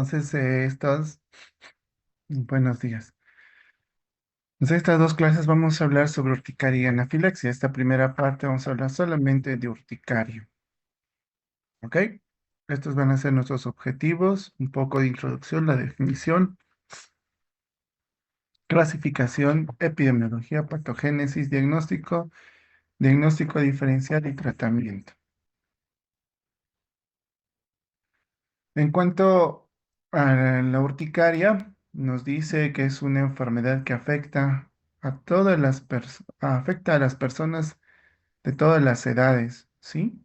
Entonces, buenos días. Entonces, estas dos clases vamos a hablar sobre urticaria y anafilaxia. Esta primera parte vamos a hablar solamente de urticaria, ¿ok? Estos van a ser nuestros objetivos, un poco de introducción, la definición, clasificación, epidemiología, patogénesis, diagnóstico diferencial y tratamiento. En cuanto a la urticaria, nos dice que es una enfermedad que afecta a las personas de todas las edades, ¿sí?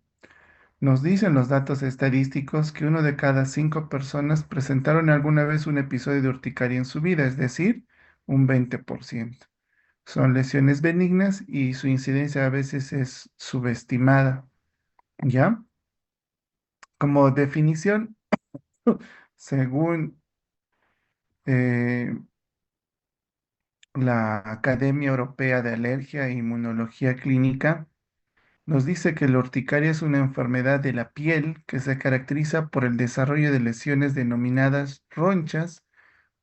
Nos dicen los datos estadísticos que uno de cada 5 personas presentaron alguna vez un episodio de urticaria en su vida, es decir, un 20%. Son lesiones benignas y su incidencia a veces es subestimada, ¿ya? Como definición, según eh, la Academia Europea de Alergia e Inmunología Clínica, nos dice que la urticaria es una enfermedad de la piel que se caracteriza por el desarrollo de lesiones denominadas ronchas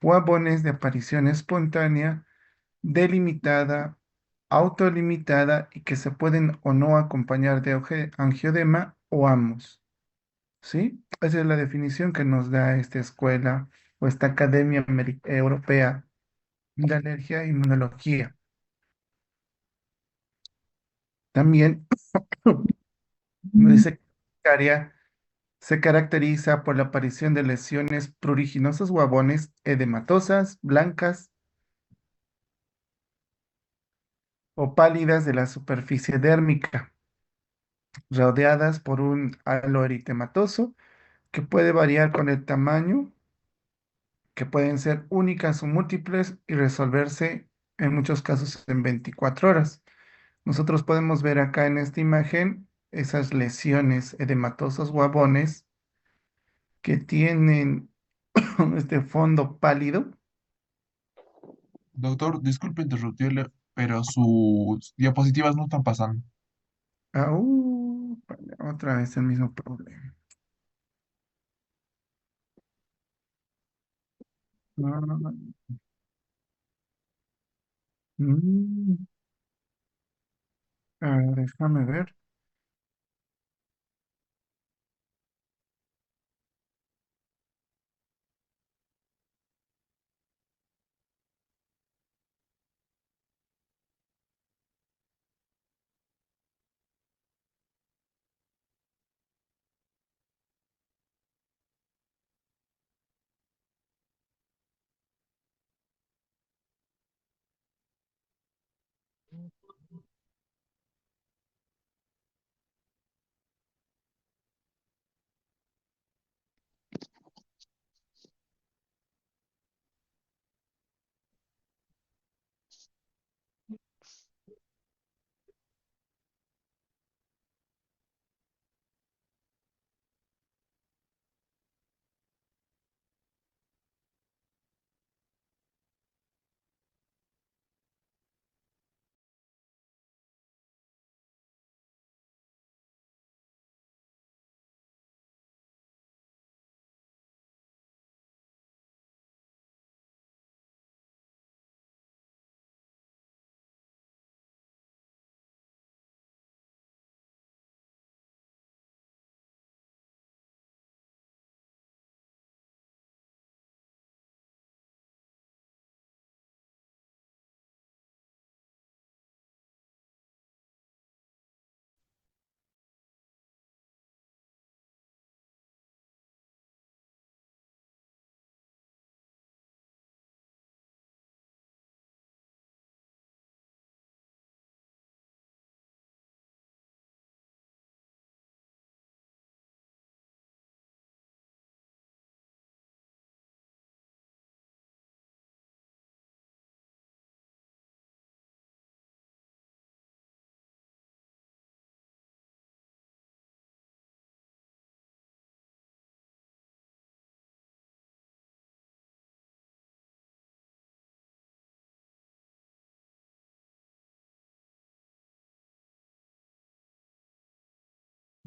o abones de aparición espontánea, delimitada, autolimitada y que se pueden o no acompañar de angiodema o amos. ¿Sí? Esa es la definición que nos da esta escuela o esta Academia Europea de Alergia e Inmunología. También nos dice que la urticaria se caracteriza por la aparición de lesiones pruriginosas o abones edematosas, blancas o pálidas de la superficie dérmica, rodeadas por un halo eritematoso que puede variar con el tamaño, que pueden ser únicas o múltiples y resolverse en muchos casos en 24 horas. Nosotros podemos ver acá en esta imagen esas lesiones edematosas o abones que tienen este fondo pálido. Doctor, disculpe interrumpirle, pero sus diapositivas no están pasando. Vale, otra vez el mismo problema. Ah, mm, déjame ver.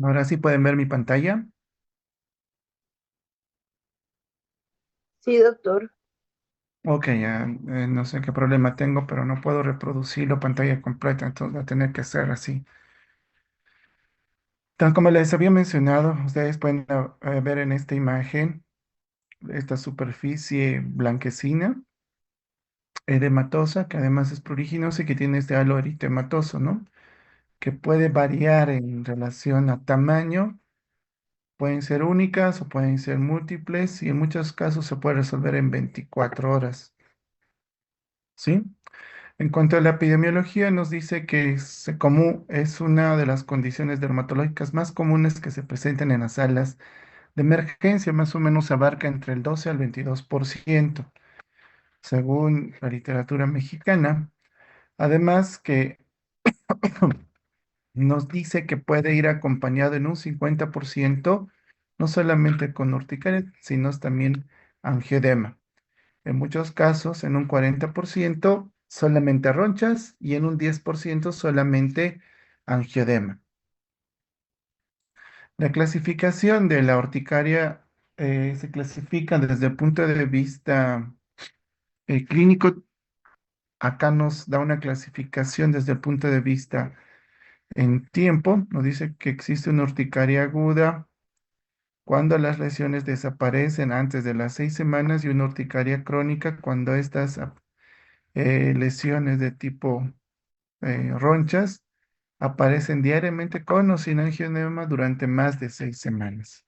Ahora sí pueden ver mi pantalla. Sí, doctor. Ok, ya, no sé qué problema tengo, pero no puedo reproducirlo pantalla completa, entonces va a tener que ser así. Tal como les había mencionado, ustedes pueden ver en esta imagen esta superficie blanquecina, edematosa, que además es pruriginosa y que tiene este halo eritematoso, ¿no? Que puede variar en relación a tamaño, pueden ser únicas o pueden ser múltiples y en muchos casos se puede resolver en 24 horas, ¿sí? En cuanto a la epidemiología, nos dice que es una de las condiciones dermatológicas más comunes que se presentan en las salas de emergencia, más o menos abarca entre el 12 al 22%, según la literatura mexicana. Además que nos dice que puede ir acompañado en un 50%, no solamente con urticaria, sino también angioedema. En muchos casos, en un 40% solamente ronchas y en un 10% solamente angioedema. La clasificación de la urticaria se clasifica desde el punto de vista clínico. Acá nos da una clasificación desde el punto de vista en tiempo. Nos dice que existe una urticaria aguda cuando las lesiones desaparecen antes de las 6 semanas y una urticaria crónica cuando estas lesiones de tipo ronchas aparecen diariamente con o sin angioedema durante más de 6 semanas.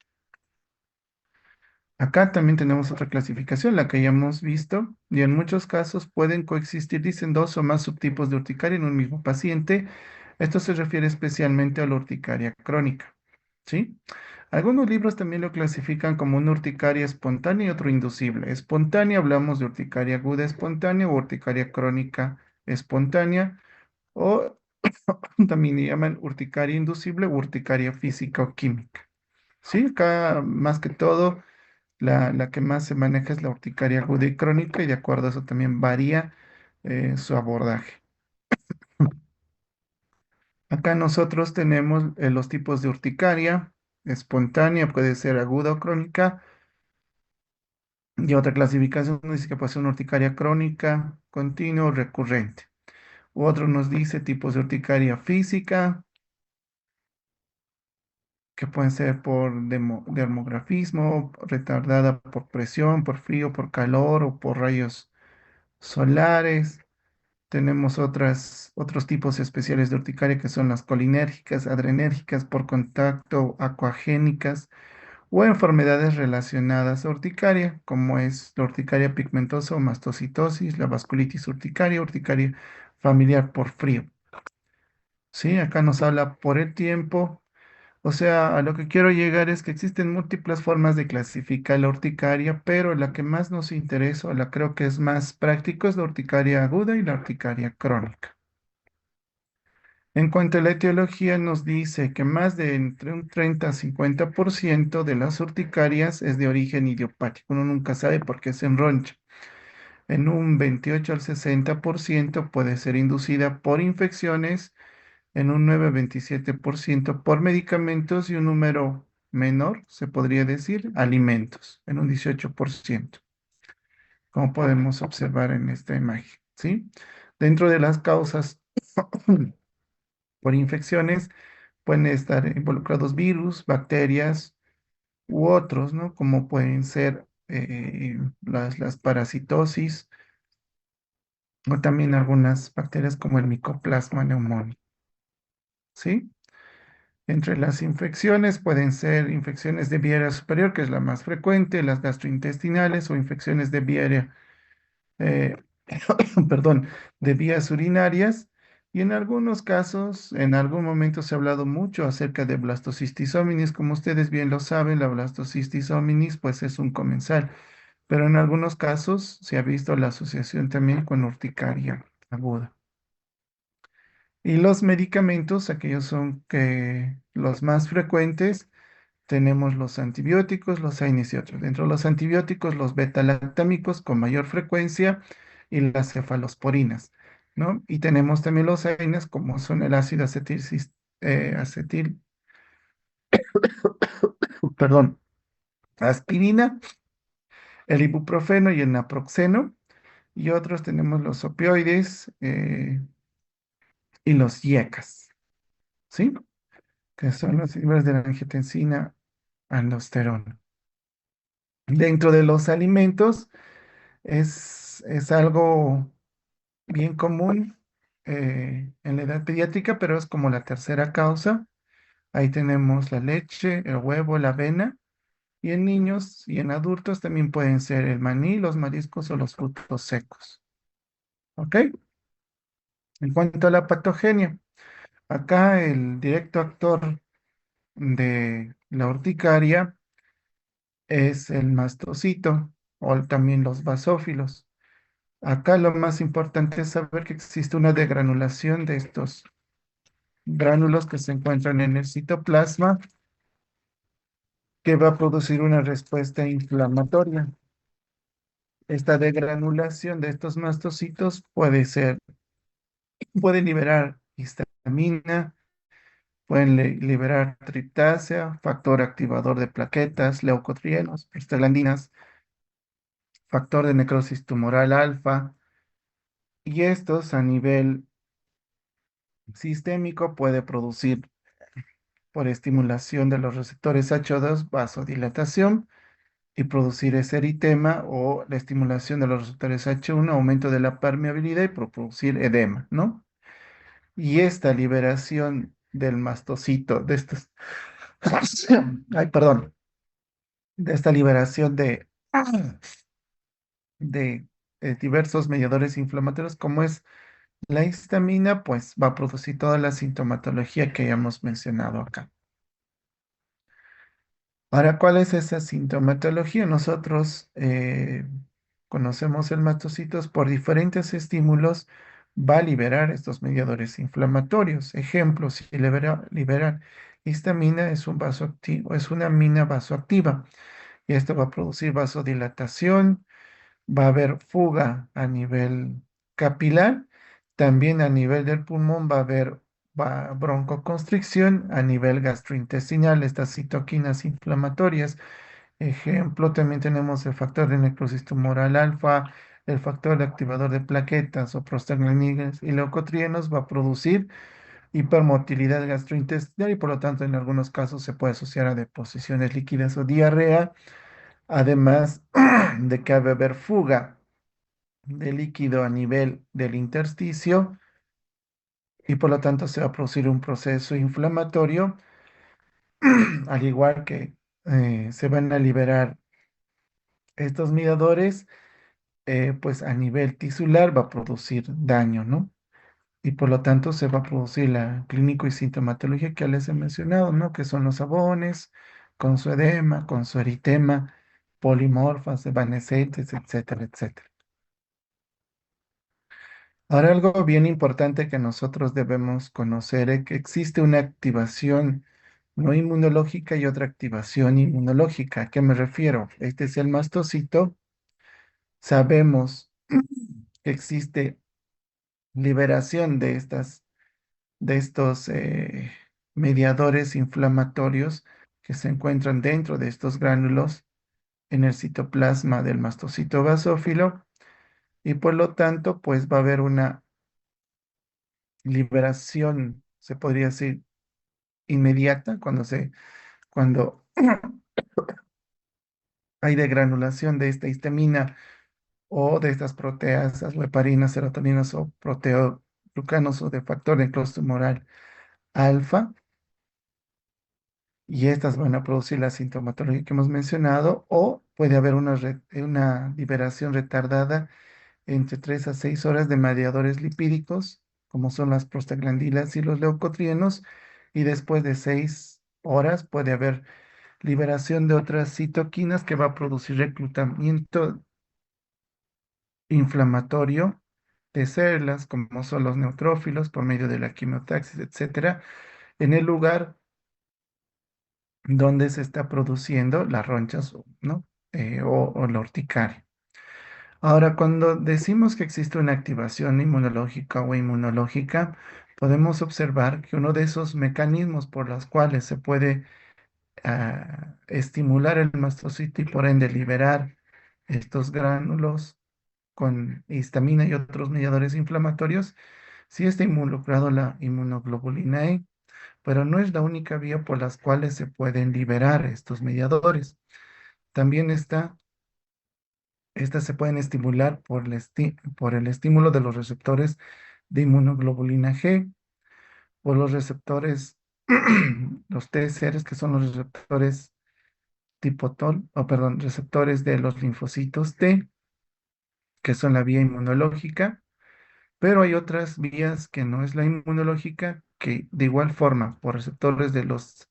Acá también tenemos otra clasificación, la que ya hemos visto, y en muchos casos pueden coexistir, dicen, dos o más subtipos de urticaria en un mismo paciente. Esto se refiere especialmente a la urticaria crónica, ¿sí? Algunos libros también lo clasifican como una urticaria espontánea y otro inducible. Espontánea, hablamos de urticaria aguda espontánea o urticaria crónica espontánea, o también le llaman urticaria inducible o urticaria física o química. Sí, acá más que todo la que más se maneja es la urticaria aguda y crónica y de acuerdo a eso también varía su abordaje. Acá nosotros tenemos los tipos de urticaria espontánea, puede ser aguda o crónica, y otra clasificación nos dice que puede ser una urticaria crónica, continua o recurrente. Otro nos dice tipos de urticaria física, que pueden ser por dermografismo, retardada por presión, por frío, por calor o por rayos solares. Tenemos otros tipos especiales de urticaria que son las colinérgicas, adrenérgicas por contacto, acuagénicas o enfermedades relacionadas a urticaria, como es la urticaria pigmentosa o mastocitosis, la vasculitis urticaria, urticaria familiar por frío. Sí, acá nos habla por el tiempo. O sea, a lo que quiero llegar es que existen múltiples formas de clasificar la urticaria, pero la que más nos interesa, o la creo que es más práctico, es la urticaria aguda y la urticaria crónica. En cuanto a la etiología, nos dice que más de entre un 30 a 50% de las urticarias es de origen idiopático. Uno nunca sabe por qué se enroncha. En un 28 al 60% puede ser inducida por infecciones, en un 9 a 27% por medicamentos y un número menor, se podría decir, alimentos, en un 18%, como podemos observar en esta imagen, ¿sí? Dentro de las causas por infecciones pueden estar involucrados virus, bacterias u otros, ¿no? Como pueden ser las parasitosis o también algunas bacterias como el Mycoplasma pneumoniae, ¿sí? Entre las infecciones pueden ser infecciones de vía aérea superior, que es la más frecuente, las gastrointestinales o infecciones de vía aérea, eh, perdón, de vías urinarias. Y en algunos casos, en algún momento se ha hablado mucho acerca de Blastocystis hominis. Como ustedes bien lo saben, la Blastocystis hominis pues es un comensal, pero en algunos casos se ha visto la asociación también con urticaria aguda. Y los medicamentos, aquellos son que los más frecuentes, tenemos los antibióticos, los AINES y otros. Dentro de los antibióticos, los beta-lactámicos con mayor frecuencia y las cefalosporinas, ¿no? Y tenemos también los AINES como son el ácido perdón, aspirina el ibuprofeno y el naproxeno, y otros tenemos los opioides y los IECAS, ¿sí? Que son los inhibidores de la angiotensina aldosterona. Dentro de los alimentos es algo bien común en la edad pediátrica, pero es como la tercera causa. Ahí tenemos la leche, el huevo, la avena. Y en niños y en adultos también pueden ser el maní, los mariscos o los frutos secos. ¿Ok? En cuanto a la patogenia, acá el directo actor de la urticaria es el mastocito o también los basófilos. Acá lo más importante es saber que existe una degranulación de estos gránulos que se encuentran en el citoplasma que va a producir una respuesta inflamatoria. Esta degranulación de estos mastocitos puede liberar histamina, pueden liberar triptácea, factor activador de plaquetas, leucotrienos, prostaglandinas, factor de necrosis tumoral alfa, y estos a nivel sistémico puede producir por estimulación de los receptores H2 vasodilatación y producir ese eritema o la estimulación de los receptores H1, aumento de la permeabilidad y producir edema, ¿no? Y esta liberación del mastocito, de estos, ay, perdón, de esta liberación de diversos mediadores inflamatorios, como es la histamina, pues va a producir toda la sintomatología que ya hemos mencionado acá. Ahora, ¿cuál es esa sintomatología? Nosotros conocemos el mastocitos por diferentes estímulos, va a liberar estos mediadores inflamatorios. Ejemplo, si liberar histamina es un vasoactivo, es una amina vasoactiva y esto va a producir vasodilatación, va a haber fuga a nivel capilar, también a nivel del pulmón va a haber broncoconstricción, a nivel gastrointestinal, estas citoquinas inflamatorias. Ejemplo, también tenemos el factor de necrosis tumoral alfa, el factor de activador de plaquetas o prostaglandinas y leucotrienos va a producir hipermotilidad gastrointestinal y por lo tanto en algunos casos se puede asociar a deposiciones líquidas o diarrea, además de que va a haber fuga de líquido a nivel del intersticio y por lo tanto se va a producir un proceso inflamatorio, al igual que se van a liberar estos miradores, pues a nivel tisular va a producir daño, ¿no? Y por lo tanto se va a producir la clínico y sintomatología que ya les he mencionado, ¿no? Que son los sabones, con su edema, con su eritema, polimorfas, evanescentes, etcétera, etcétera. Ahora algo bien importante que nosotros debemos conocer es que existe una activación no inmunológica y otra activación inmunológica. ¿A qué me refiero? Este es el mastocito. Sabemos que existe liberación de estos mediadores inflamatorios que se encuentran dentro de estos gránulos en el citoplasma del mastocito basófilo y por lo tanto, pues va a haber una liberación, se podría decir, inmediata cuando hay degranulación de esta histamina o de estas proteasas, heparinas, serotoninas o proteoglucanos o de factor de clúster tumoral alfa, y estas van a producir la sintomatología que hemos mencionado, o puede haber una liberación retardada entre 3 a 6 horas de mediadores lipídicos, como son las prostaglandinas y los leucotrienos, y después de 6 horas puede haber liberación de otras citoquinas que va a producir reclutamiento inflamatorio de células, como son los neutrófilos, por medio de la quimiotaxis, etcétera, en el lugar donde se está produciendo las ronchas, ¿no? O la urticaria. Ahora, cuando decimos que existe una activación inmunológica o inmunológica, podemos observar que uno de esos mecanismos por los cuales se puede estimular el mastocito y por ende liberar estos gránulos con histamina y otros mediadores inflamatorios, sí está involucrado la inmunoglobulina E, pero no es la única vía por las cuales se pueden liberar estos mediadores. También estas se pueden estimular por el estímulo de los receptores de inmunoglobulina G, por los receptores, los TCRs, que son los receptores tipo TOL, o perdón, receptores de los linfocitos T, que son la vía inmunológica, pero hay otras vías que no es la inmunológica, que de igual forma, por receptores de los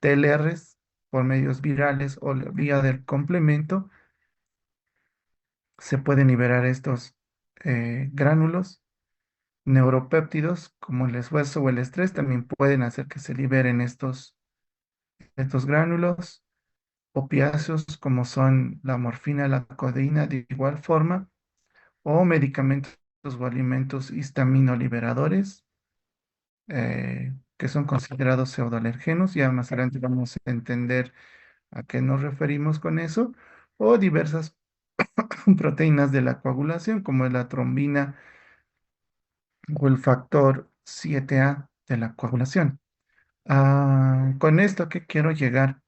TLRs, por medios virales o la vía del complemento, se pueden liberar estos gránulos. Neuropéptidos, como el esfuerzo o el estrés, también pueden hacer que se liberen estos gránulos. Opiáceos, como son la morfina, la codeína, de igual forma, o medicamentos o alimentos histaminoliberadores, que son considerados pseudoalergenos. Ya más adelante vamos a entender a qué nos referimos con eso, o diversas proteínas de la coagulación, como es la trombina o el factor 7A de la coagulación. Con esto que quiero llegar,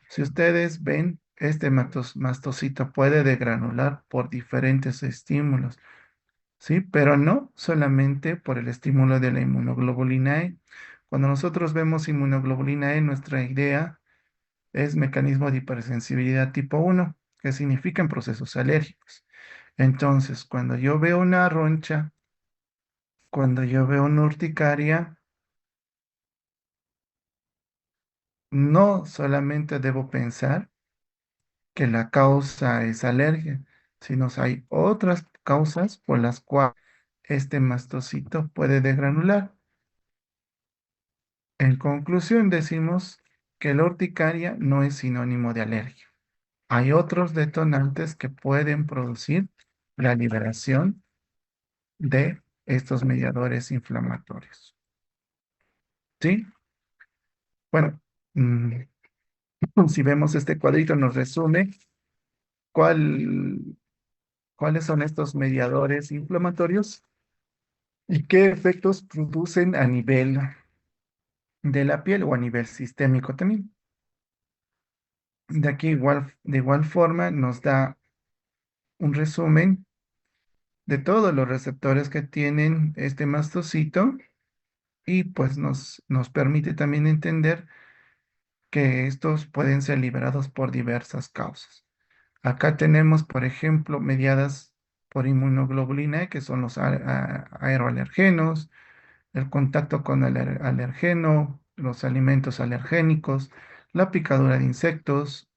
si ustedes ven, este mastocito puede degranular por diferentes estímulos, ¿sí? Pero no solamente por el estímulo de la inmunoglobulina E. Cuando nosotros vemos inmunoglobulina E, nuestra idea es mecanismo de hipersensibilidad tipo 1, que significan procesos alérgicos. Entonces, cuando yo veo una roncha, cuando yo veo una urticaria, no solamente debo pensar que la causa es alergia, sino hay otras causas por las cuales este mastocito puede degranular. En conclusión, decimos que la urticaria no es sinónimo de alergia. Hay otros detonantes que pueden producir la liberación de estos mediadores inflamatorios. ¿Sí? Bueno, mm, si vemos este cuadrito, nos resume cuál- cuáles son estos mediadores inflamatorios y qué efectos producen a nivel de la piel o a nivel sistémico también. De aquí de igual forma nos da un resumen de todos los receptores que tienen este mastocito y pues nos permite también entender que estos pueden ser liberados por diversas causas. Acá tenemos, por ejemplo, mediadas por inmunoglobulina E, que son los aeroalergenos, el contacto con el alergeno, los alimentos alergénicos, la picadura de insectos,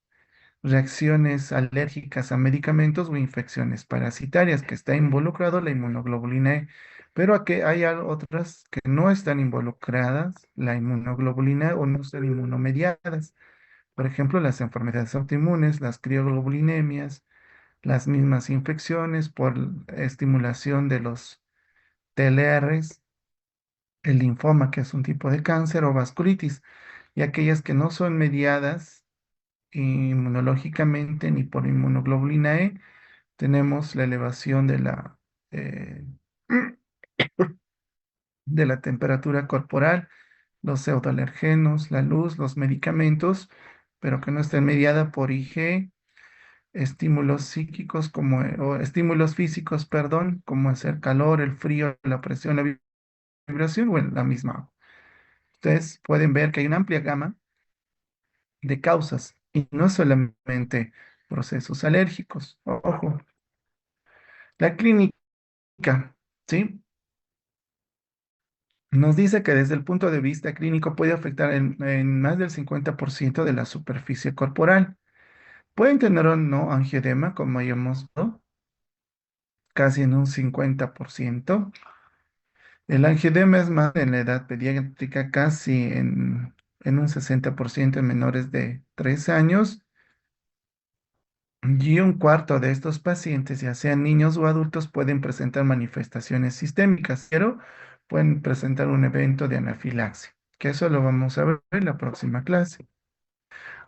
reacciones alérgicas a medicamentos o infecciones parasitarias, que está involucrado la inmunoglobulina E. Pero aquí hay otras que no están involucradas, la inmunoglobulina E, o no están inmunomediadas. Por ejemplo, las enfermedades autoinmunes, las crioglobulinemias, las mismas infecciones por estimulación de los TLRs, el linfoma, que es un tipo de cáncer, o vasculitis, y aquellas que no son mediadas inmunológicamente ni por inmunoglobulina E, tenemos la elevación eh, de la temperatura corporal, los pseudoalergenos, la luz, los medicamentos, pero que no estén mediada por IG, estímulos psíquicos o estímulos físicos, perdón, como es el calor, el frío, la presión, la vibración o en la misma agua. Ustedes pueden ver que hay una amplia gama de causas y no solamente procesos alérgicos. Ojo, la clínica, ¿sí? Nos dice que desde el punto de vista clínico puede afectar en más del 50% de la superficie corporal. Pueden tener o no angioedema, como ya hemos visto, casi en un 50%. El angioedema es más en la edad pediátrica, casi en un 60% en menores de 3 años. Y un cuarto de estos pacientes, ya sean niños o adultos, pueden presentar manifestaciones sistémicas, pero pueden presentar un evento de anafilaxia, que eso lo vamos a ver en la próxima clase.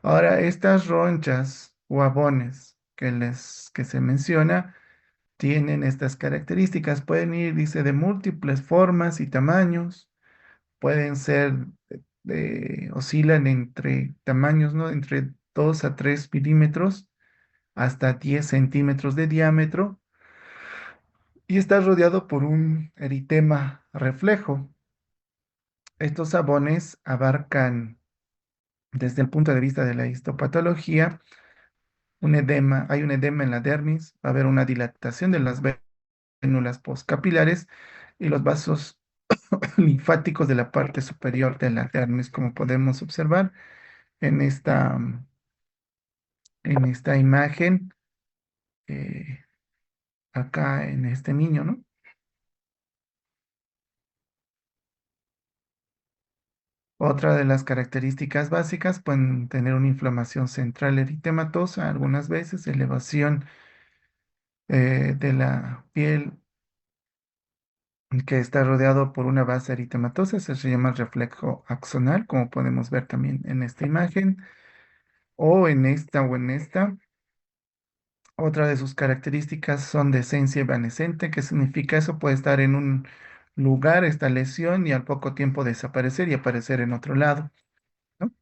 Ahora, estas ronchas o abones, que se menciona tienen estas características. Pueden ir, dice, de múltiples formas y tamaños. Pueden ser, oscilan entre tamaños, ¿no? Entre 2 a 3 milímetros hasta 10 centímetros de diámetro y está rodeado por un eritema reflejo. Estos sabones abarcan, desde el punto de vista de la histopatología, un edema, hay un edema en la dermis, va a haber una dilatación de las vénulas postcapilares y los vasos linfáticos de la parte superior de la dermis, como podemos observar en esta imagen, eh, acá en este niño, ¿no? Otra de las características básicas pueden tener una inflamación central eritematosa, algunas veces elevación de la piel que está rodeado por una base eritematosa, se llama reflejo axonal, como podemos ver también en esta imagen, o en esta. Otra de sus características son de esencia evanescente. ¿Qué significa eso? Puede estar en un lugar, esta lesión, y al poco tiempo desaparecer y aparecer en otro lado, ¿no?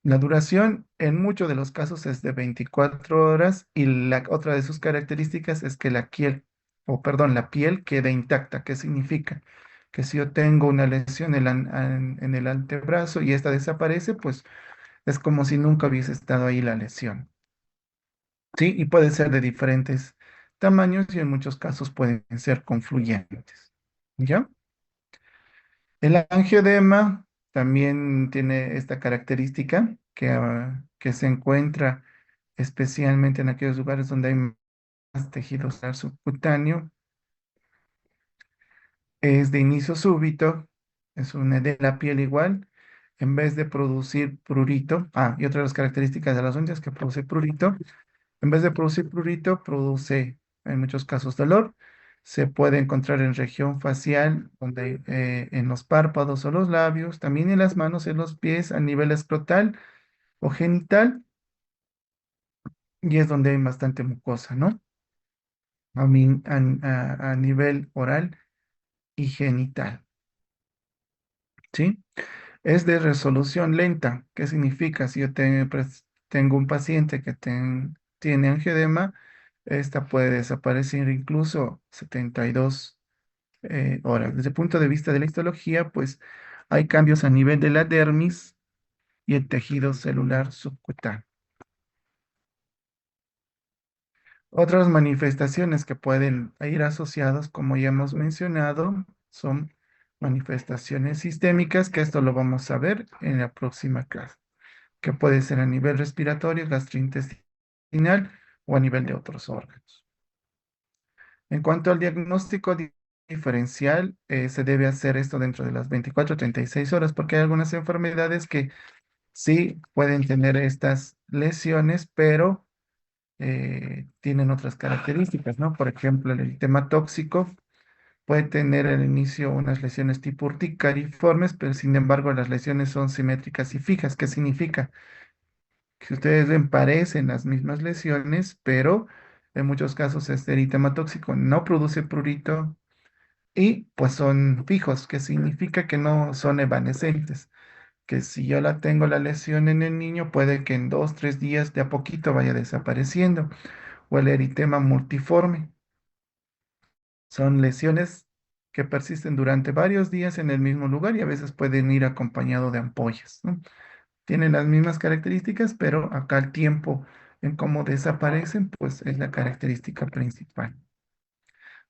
La duración en muchos de los casos es de 24 horas y la otra de sus características es que la piel queda intacta. ¿Qué significa? Que si yo tengo una lesión en el antebrazo y esta desaparece, pues es como si nunca hubiese estado ahí la lesión. Sí, y puede ser de diferentes tamaños y en muchos casos pueden ser confluyentes. ¿Ya? El angioedema también tiene esta característica que se encuentra especialmente en aquellos lugares donde hay más tejido celular subcutáneo. Es de inicio súbito, es una de la piel igual, en vez de producir prurito. Ah, y otra de las características de las uñas que produce prurito. En vez de producir prurito, produce en muchos casos dolor. Se puede encontrar en región facial, en los párpados o los labios, también en las manos, en los pies, a nivel escrotal o genital, y es donde hay bastante mucosa, ¿no? A nivel oral y genital, ¿sí? Es de resolución lenta. ¿Qué significa? Si yo tengo un paciente que tiene angioedema, esta puede desaparecer incluso 72 horas. Desde el punto de vista de la histología, pues hay cambios a nivel de la dermis y el tejido celular subcutáneo. Otras manifestaciones que pueden ir asociadas, como ya hemos mencionado, son manifestaciones sistémicas, que esto lo vamos a ver en la próxima clase, que puede ser a nivel respiratorio, gastrointestinal o a nivel de otros órganos. En cuanto al diagnóstico diferencial, se debe hacer esto dentro de las 24 a 36 horas, porque hay algunas enfermedades que sí pueden tener estas lesiones, pero tienen otras características, ¿no? Por ejemplo, el eritema tóxico puede tener al inicio unas lesiones tipo urticariformes, pero sin embargo las lesiones son simétricas y fijas. ¿Qué significa? Que ustedes ven, parecen las mismas lesiones, pero en muchos casos este eritema tóxico no produce prurito y pues son fijos, que significa que no son evanescentes, que si yo la tengo la lesión en el niño, puede que en 2, 3 días de a poquito vaya desapareciendo, o el eritema multiforme. Son lesiones que persisten durante varios días en el mismo lugar y a veces pueden ir acompañado de ampollas, ¿no? Tienen las mismas características, pero acá el tiempo en cómo desaparecen, pues es la característica principal.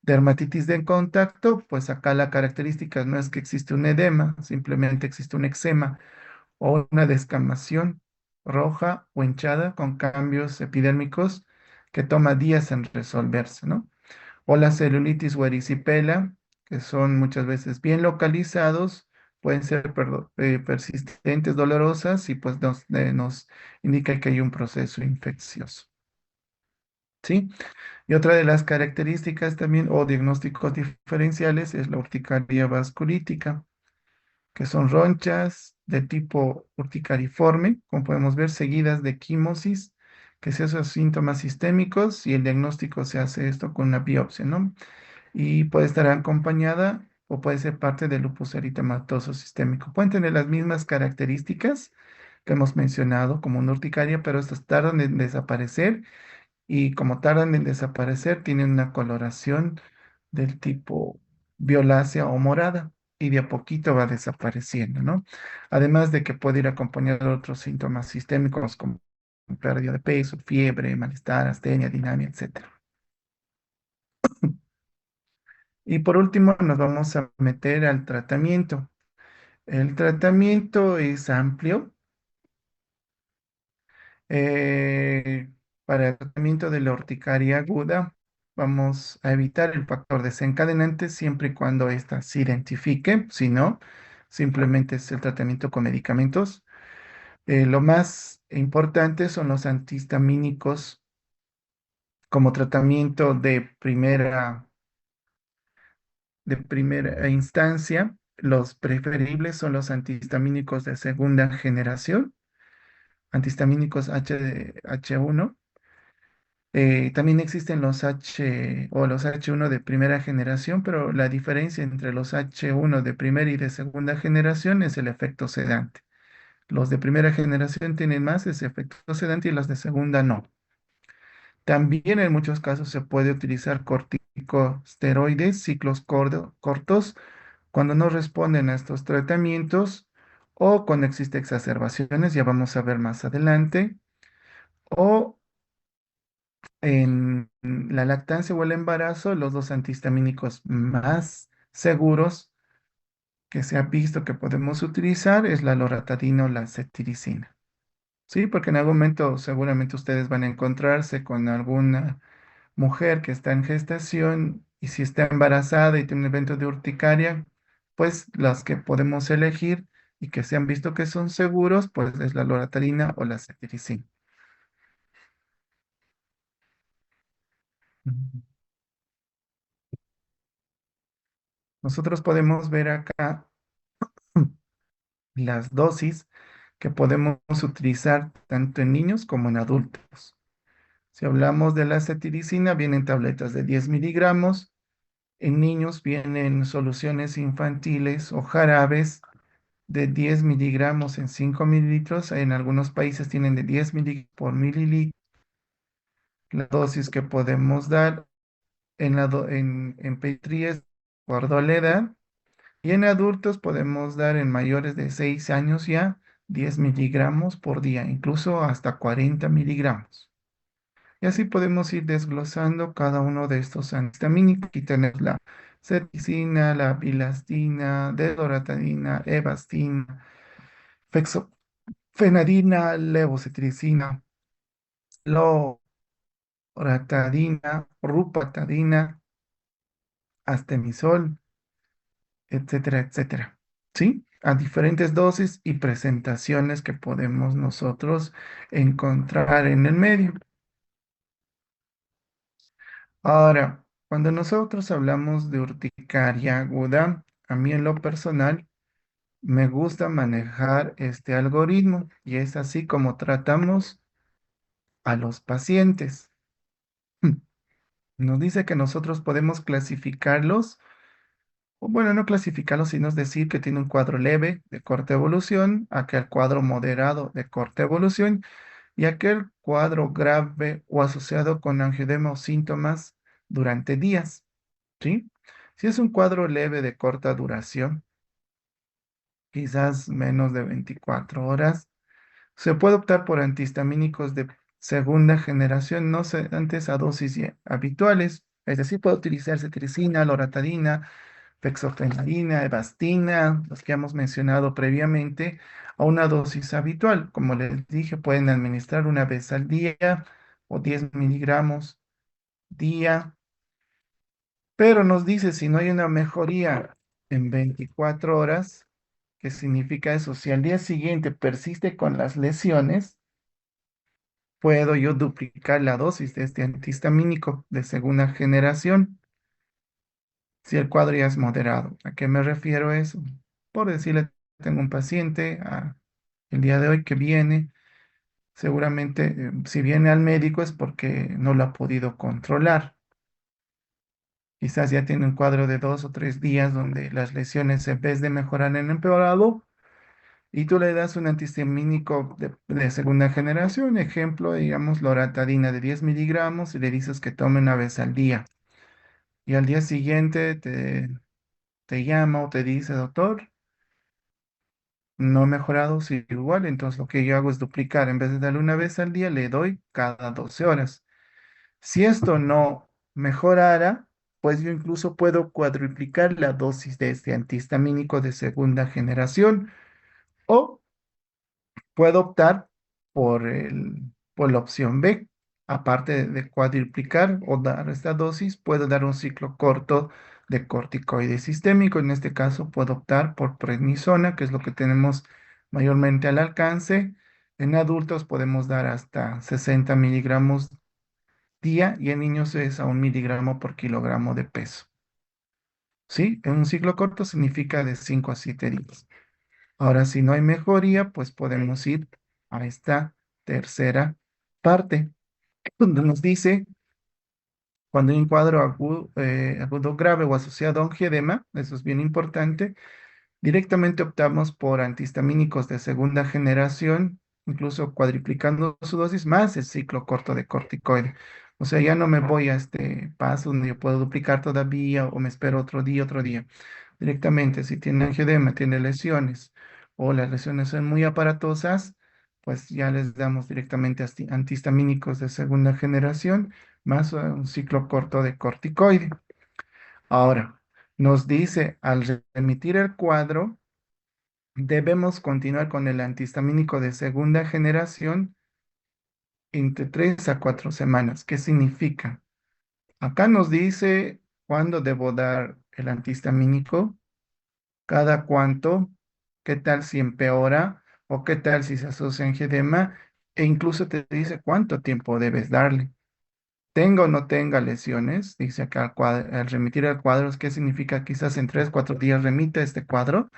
Dermatitis de contacto, pues acá la característica no es que existe un edema, simplemente existe un eczema o una descamación roja o hinchada con cambios epidérmicos que toma días en resolverse, ¿no? O la celulitis o erisipela, que son muchas veces bien localizados, pueden ser persistentes, dolorosas y pues nos indica que hay un proceso infeccioso, ¿sí? Y otra de las características también o diagnósticos diferenciales es la urticaria vasculítica, que son ronchas de tipo urticariforme, como podemos ver, seguidas de quimosis, que sea esos síntomas sistémicos y el diagnóstico se hace esto con una biopsia, ¿no? Y puede estar acompañada o puede ser parte del lupus eritematoso sistémico. Pueden tener las mismas características que hemos mencionado como una urticaria, pero estas tardan en desaparecer y como tardan en desaparecer, tienen una coloración del tipo violácea o morada y de a poquito va desapareciendo, ¿no? Además de que puede ir acompañado de otros síntomas sistémicos como pérdida de peso, fiebre, malestar, astenia, dinamia, etcétera. Y por último, nos vamos a meter al tratamiento. El tratamiento es amplio. Eh, para el tratamiento de la urticaria aguda, vamos a evitar el factor desencadenante siempre y cuando ésta se identifique. Si no, simplemente es el tratamiento con medicamentos. Lo más importante son los antihistamínicos como tratamiento de primera instancia. Los preferibles son los antihistamínicos de segunda generación, antihistamínicos H1. También existen los H o los H1 de primera generación, pero la diferencia entre los H1 de primera y de segunda generación es el efecto sedante. Los de primera generación tienen más ese efecto sedante y los de segunda no. También en muchos casos se puede utilizar corticosteroides, ciclos cortos, cuando no responden a estos tratamientos o cuando existen exacerbaciones, ya vamos a ver más adelante, o en la lactancia o el embarazo, los dos antihistamínicos más seguros que se ha visto que podemos utilizar es la loratadina o la cetirizina. Sí, porque en algún momento seguramente ustedes van a encontrarse con alguna mujer que está en gestación y si está embarazada y tiene un evento de urticaria, pues las que podemos elegir y que se han visto que son seguros, pues es la loratadina o la cetirizina. Ujú. Nosotros podemos ver acá las dosis que podemos utilizar tanto en niños como en adultos. Si hablamos de la cetiricina, vienen tabletas de 10 miligramos. En niños vienen soluciones infantiles o jarabes de 10 miligramos en 5 mililitros. En algunos países tienen de 10 miligramos por mililitro. La dosis que podemos dar en pediatría por edad. Y en adultos podemos dar en mayores de 6 años ya 10 miligramos por día, incluso hasta 40 miligramos. Y así podemos ir desglosando cada uno de estos antihistamínicos. Aquí tenemos la ceticina, la bilastina, desloratadina, evastina, fexofenadina, levocetiricina, loratadina, rupatadina, astemisol, etcétera, etcétera. ¿Sí? A diferentes dosis y presentaciones que podemos nosotros encontrar en el medio. Ahora, cuando nosotros hablamos de urticaria aguda, a mí en lo personal me gusta manejar este algoritmo y es así como tratamos a los pacientes. Nos dice que nosotros podemos clasificarlos, o bueno, no clasificarlos, sino es decir que tiene un cuadro leve de corta evolución, aquel cuadro moderado de corta evolución y aquel cuadro grave o asociado con angioedema o síntomas durante días. ¿Sí? Si es un cuadro leve de corta duración, quizás menos de 24 horas, se puede optar por antihistamínicos de segunda generación, no sedantes a dosis habituales. Es decir, puede utilizar cetiricina, loratadina, fexofenadina, evastina, los que hemos mencionado previamente, a una dosis habitual. Como les dije, pueden administrar una vez al día o 10 miligramos día. Pero nos dice si no hay una mejoría en 24 horas, ¿qué significa eso? Si al día siguiente persiste con las lesiones, puedo yo duplicar la dosis de este antihistamínico de segunda generación si el cuadro ya es moderado. ¿A qué me refiero eso? Por decirle, tengo un paciente el día de hoy que viene. Seguramente, si viene al médico es porque no lo ha podido controlar. Quizás ya tiene un cuadro de 2 o 3 días donde las lesiones en vez de mejorar han empeorado y tú le das un antihistamínico de segunda generación, ejemplo, digamos, loratadina de 10 miligramos y le dices que tome una vez al día. Y al día siguiente te llama o te dice, doctor, no he mejorado, sí, igual, entonces lo que yo hago es duplicar, en vez de darle una vez al día, le doy cada 12 horas. Si esto no mejorara, pues yo incluso puedo cuadruplicar la dosis de este antihistamínico de segunda generación o puedo optar por la opción B. Aparte de cuadruplicar o dar esta dosis, puedo dar un ciclo corto de corticoide sistémico. En este caso, puedo optar por prednisona, que es lo que tenemos mayormente al alcance. En adultos podemos dar hasta 60 miligramos día y en niños es a 1 miligramo por kilogramo de peso. ¿Sí? En un ciclo corto significa de 5 a 7 días. Ahora, si no hay mejoría, pues podemos ir a esta tercera parte, donde nos dice cuando hay un cuadro agudo grave o asociado a angioedema, eso es bien importante, directamente optamos por antihistamínicos de segunda generación, incluso cuadriplicando su dosis más el ciclo corto de corticoide. O sea, ya no me voy a este paso donde yo puedo duplicar todavía o me espero otro día, otro día. Directamente, si tiene angioedema, tiene lesiones o las lesiones son muy aparatosas, pues ya les damos directamente antihistamínicos de segunda generación más un ciclo corto de corticoide. Ahora, nos dice al remitir el cuadro, debemos continuar con el antihistamínico de segunda generación entre 3 a 4 semanas. ¿Qué significa? Acá nos dice cuándo debo dar el antihistamínico, cada cuánto, qué tal si empeora o qué tal si se asocia a angioedema e incluso te dice cuánto tiempo debes darle. Tenga o no tenga lesiones, dice acá al remitir al cuadro, ¿qué significa? Quizás en 3, 4 días remite este cuadro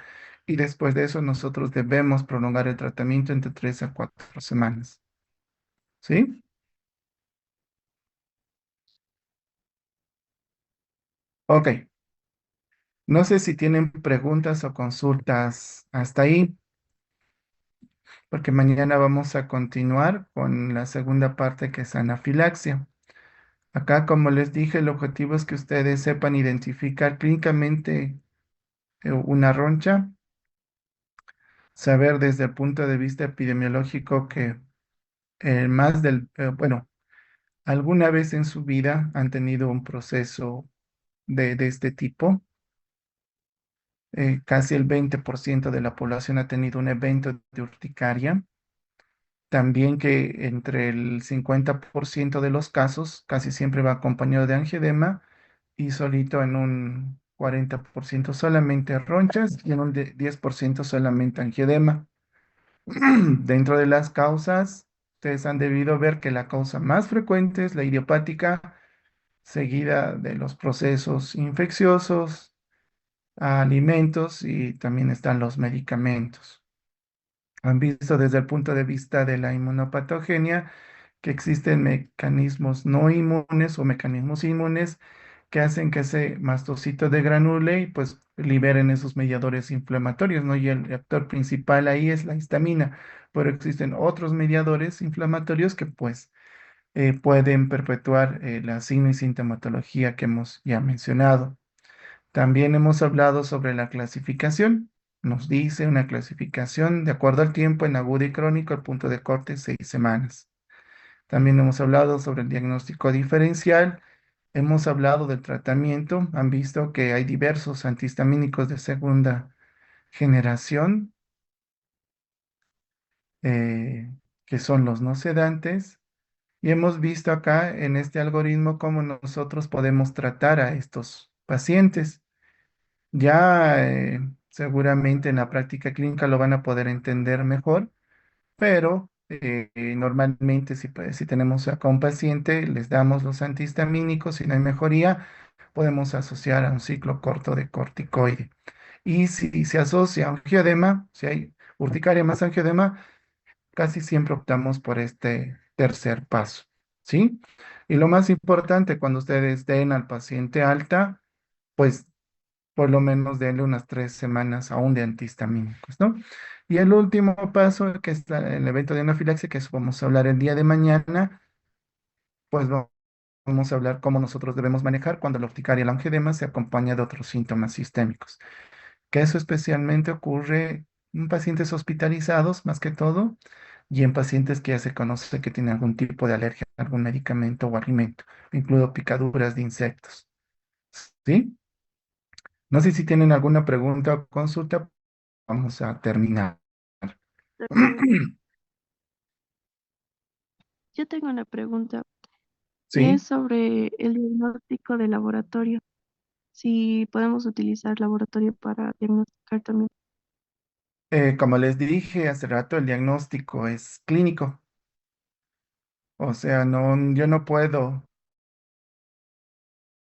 y después de eso nosotros debemos prolongar el tratamiento entre 3 a 4 semanas. ¿Sí? Ok. No sé si tienen preguntas o consultas hasta ahí, porque mañana vamos a continuar con la segunda parte que es anafilaxia. Acá, como les dije, el objetivo es que ustedes sepan identificar clínicamente una roncha, saber desde el punto de vista epidemiológico que bueno, alguna vez en su vida han tenido un proceso de este tipo. Casi el 20% de la población ha tenido un evento de urticaria. También que entre el 50% de los casos casi siempre va acompañado de angioedema y solito en un 40% solamente ronchas y en un 10% solamente angioedema. Dentro de las causas, ustedes han debido ver que la causa más frecuente es la idiopática, seguida de los procesos infecciosos, alimentos y también están los medicamentos. Han visto desde el punto de vista de la inmunopatogenia que existen mecanismos no inmunes o mecanismos inmunes que hacen que ese mastocito de granule y pues liberen esos mediadores inflamatorios, ¿no? Y el actor principal ahí es la histamina, pero existen otros mediadores inflamatorios que pues pueden perpetuar la signo y sintomatología que hemos ya mencionado. También hemos hablado sobre la clasificación. Nos dice una clasificación de acuerdo al tiempo en agudo y crónico, el punto de corte 6 semanas. También hemos hablado sobre el diagnóstico diferencial. Hemos hablado del tratamiento. Han visto que hay diversos antihistamínicos de segunda generación, eh, que son los no sedantes. Y hemos visto acá en este algoritmo cómo nosotros podemos tratar a estos pacientes. Ya seguramente en la práctica clínica lo van a poder entender mejor, pero normalmente si tenemos acá un paciente, les damos los antihistamínicos, si no hay mejoría, podemos asociar a un ciclo corto de corticoide. Y si se asocia a angioedema, si hay urticaria más angioedema, casi siempre optamos por este tercer paso, ¿sí? Y lo más importante, cuando ustedes den al paciente alta, pues por lo menos denle unas 3 semanas aún de antihistamínicos, ¿no? Y el último paso, que es el evento de anafilaxia, que eso vamos a hablar el día de mañana, pues vamos a hablar cómo nosotros debemos manejar cuando la urticaria y el angioedema se acompaña de otros síntomas sistémicos, que eso especialmente ocurre en pacientes hospitalizados, más que todo, y en pacientes que ya se conoce que tienen algún tipo de alergia a algún medicamento o alimento, incluido picaduras de insectos, ¿sí? No sé si tienen alguna pregunta o consulta. Vamos a terminar. Doctor, yo tengo una pregunta y es Sí, sobre el diagnóstico de laboratorio. Si podemos utilizar laboratorio para diagnosticar también. como les dije hace rato, el diagnóstico es clínico. O sea, no, yo no puedo